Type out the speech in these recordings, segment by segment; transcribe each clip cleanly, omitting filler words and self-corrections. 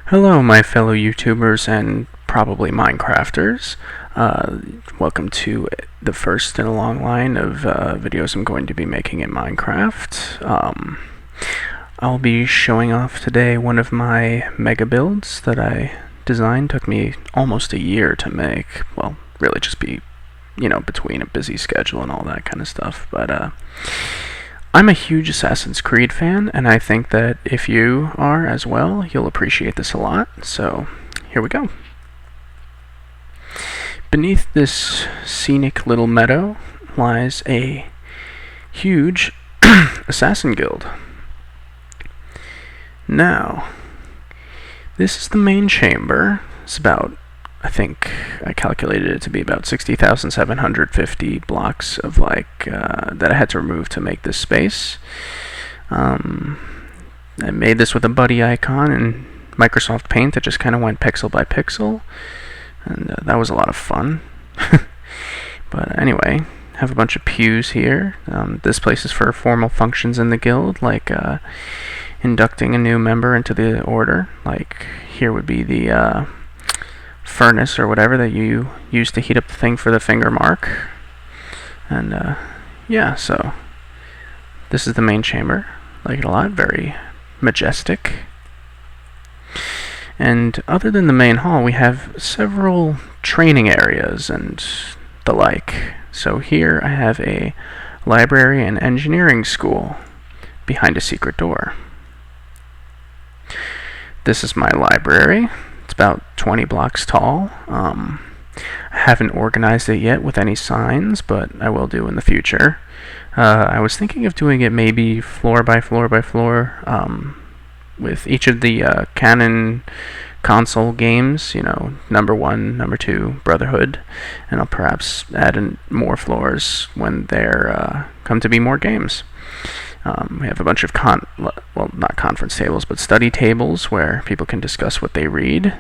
Hello, my fellow YouTubers and probably Minecrafters. Welcome to the first in a long line of videos I'm going to be making in Minecraft. I'll be showing off today one of my mega builds that I designed. Took me almost a year to make. Well, really just between a busy schedule and all that kind of stuff. But I'm a huge Assassin's Creed fan, and I think that if you are as well, you'll appreciate this a lot. So, here we go. Beneath this scenic little meadow lies a huge assassin guild. Now, this is the main chamber. It's about, I think I calculated it to be about 60,750 blocks of that I had to remove to make this space. I made this with a buddy icon in Microsoft Paint that just kind of went pixel by pixel, and that was a lot of fun. But anyway, have a bunch of pews here. This place is for formal functions in the guild, like inducting a new member into the order. Like here would be the furnace or whatever that you use to heat up the thing for the finger mark. And yeah, so this is the main chamber. Like it a lot, very majestic. And other than the main hall, we have several training areas and the like. So here I have a library and engineering school behind a secret door. This is my library. It's about 20 blocks tall. I haven't organized it yet with any signs, but I will do in the future. I was thinking of doing it maybe floor by floor by floor, with each of the canon console games, number 1, number 2, Brotherhood, and I'll perhaps add in more floors when there come to be more games. We have a bunch of not conference tables, but study tables where people can discuss what they read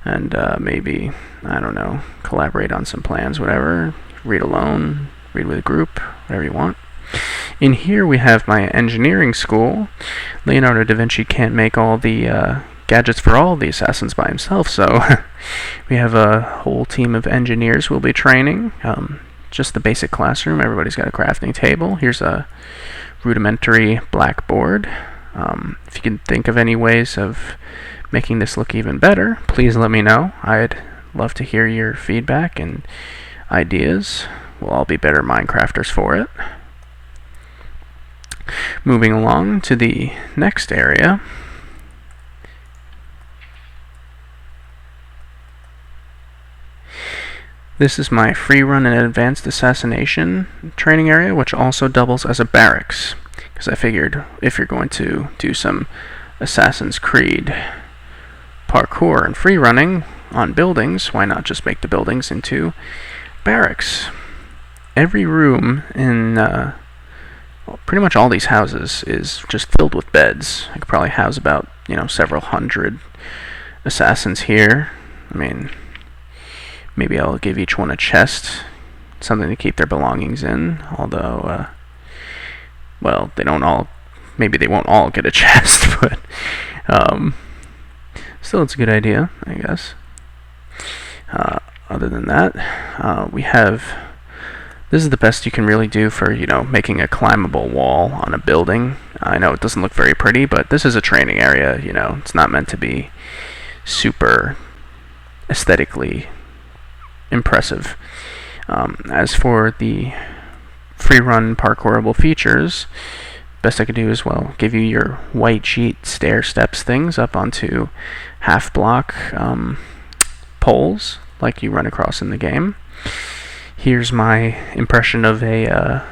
and maybe, I don't know, collaborate on some plans, whatever. Read alone, read with a group, whatever you want. In here we have my engineering school. Leonardo da Vinci can't make all the gadgets for all the assassins by himself, so we have a whole team of engineers we'll be training. Just the basic classroom. Everybody's got a crafting table. Here's a rudimentary blackboard. If you can think of any ways of making this look even better, please let me know. I'd love to hear your feedback and ideas. We'll all be better Minecrafters for it. Moving along to the next area. This is my free run and advanced assassination training area, which also doubles as a barracks, because I figured if you're going to do some Assassin's Creed parkour and free running on buildings, why not just make the buildings into barracks? Every room in pretty much all these houses is just filled with beds. I could probably house about several hundred assassins here. I mean, maybe I'll give each one a chest, something to keep their belongings in, although, well, maybe they won't all get a chest, but, still it's a good idea, I guess. Other than that, this is the best you can really do for, making a climbable wall on a building. I know it doesn't look very pretty, but this is a training area, it's not meant to be super aesthetically impressive. As for the free run parkourable features, best I could do is, well, give you your white sheet stair steps things up onto half block poles like you run across in the game. Here's my impression of a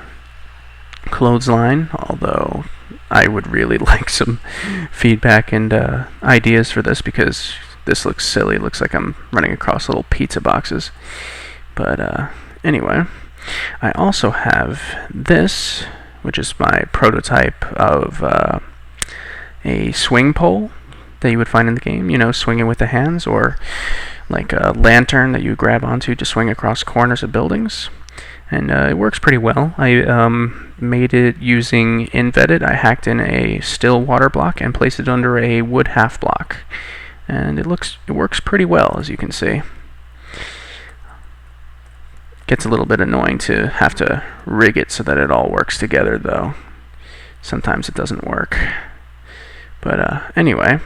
clothesline, although I would really like some feedback and ideas for this, because this looks silly. It looks like I'm running across little pizza boxes. But anyway, I also have this, which is my prototype of a swing pole that you would find in the game, swinging with the hands, or like a lantern that you grab onto to swing across corners of buildings. And it works pretty well. I made it using Invetted. I hacked in a still water block and placed it under a wood half block. and it works pretty well, as you can see. Gets a little bit annoying to have to rig it so that it all works together, though. Sometimes it doesn't work. But anyway,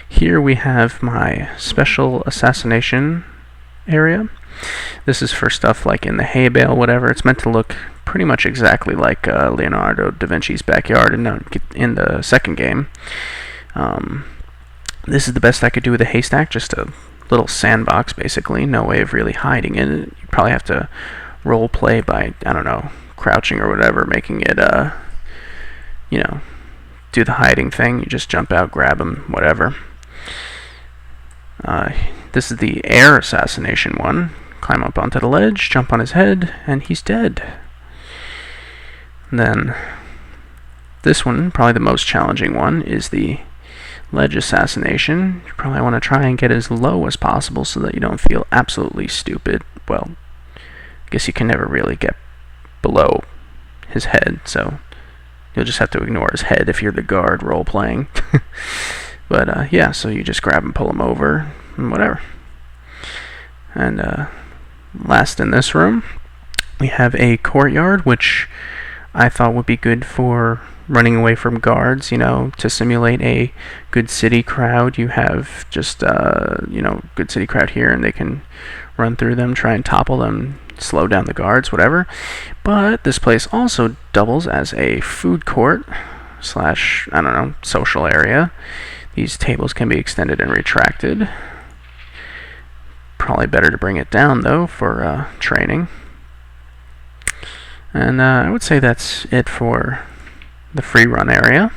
here we have my special assassination area. This is for stuff like in the hay bale, whatever. It's meant to look pretty much exactly like Leonardo da Vinci's backyard in the second game. This is the best I could do with a haystack, just a little sandbox, basically. No way of really hiding it. You probably have to role play by, I don't know, crouching or whatever, making it, do the hiding thing. You just jump out, grab him, whatever. This is the air assassination one. Climb up onto the ledge, jump on his head, and he's dead. And then this one, probably the most challenging one, is the ledge assassination. You probably want to try and get as low as possible so that you don't feel absolutely stupid. Well, I guess you can never really get below his head, so you'll just have to ignore his head if you're the guard role-playing. But, yeah, so you just grab him, pull him over, and whatever. And, last in this room, we have a courtyard, which I thought would be good for running away from guards, to simulate a good city crowd. You have just, good city crowd here, and they can run through them, try and topple them, slow down the guards, whatever. But this place also doubles as a food court / social area. These tables can be extended and retracted. Probably better to bring it down, though, for training. And I would say that's it for the free run area.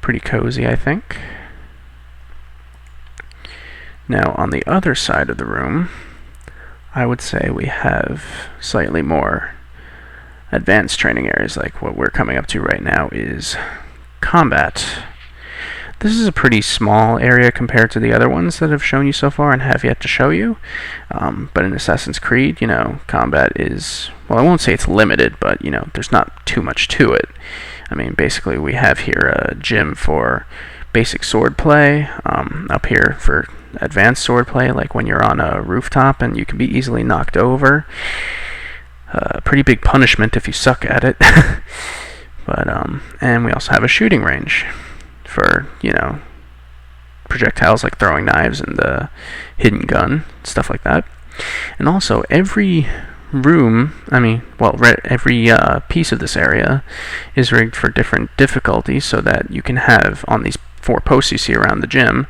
Pretty cozy, I think. Now, on the other side of the room, I would say we have slightly more advanced training areas. Like what we're coming up to right now is combat. This is a pretty small area compared to the other ones that I've shown you so far and have yet to show you. But in Assassin's Creed, combat is, well, I won't say it's limited, but, there's not too much to it. I mean, basically we have here a gym for basic sword play, up here for advanced sword play, like when you're on a rooftop and you can be easily knocked over. Pretty big punishment if you suck at it. But, and we also have a shooting range for, projectiles like throwing knives and the hidden gun, stuff like that. And also, every room, every piece of this area is rigged for different difficulties so that you can have, on these 4 posts you see around the gym,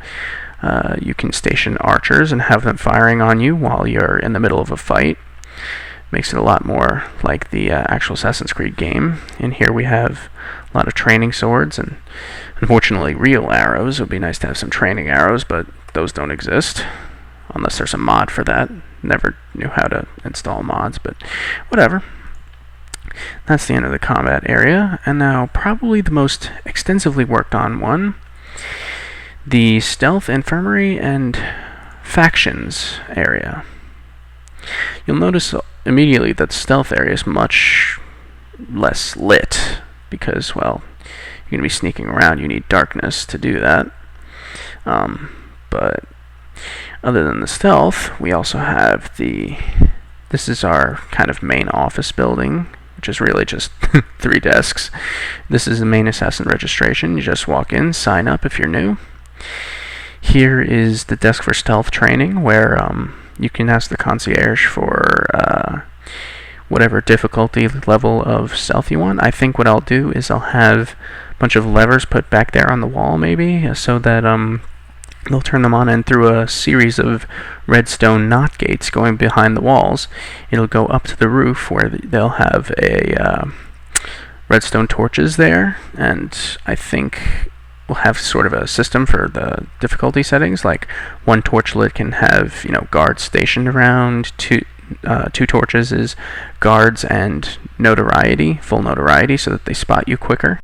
you can station archers and have them firing on you while you're in the middle of a fight. Makes it a lot more like the actual Assassin's Creed game. In here we have a lot of training swords and, unfortunately, real arrows. It would be nice to have some training arrows, but those don't exist, unless there's a mod for that. Never knew how to install mods, but whatever. That's the end of the combat area, and now probably the most extensively worked on one, the stealth infirmary and factions area. You'll notice immediately that the stealth area is much less lit because, well, you're going to be sneaking around. You need darkness to do that. But other than the stealth, we also have this is our kind of main office building, which is really just 3 desks. This is the main assassin registration. You just walk in, sign up if you're new. Here is the desk for stealth training, where you can ask the concierge for whatever difficulty level of stealth you want. I think what I'll do is I'll have a bunch of levers put back there on the wall, maybe, so that they'll turn them on, and through a series of redstone knot gates going behind the walls, it'll go up to the roof where they'll have a redstone torches there, and I think we'll have sort of a system for the difficulty settings. Like, 1 torchlit can have, guards stationed around, 2 torches is guards and notoriety, full notoriety, so that they spot you quicker.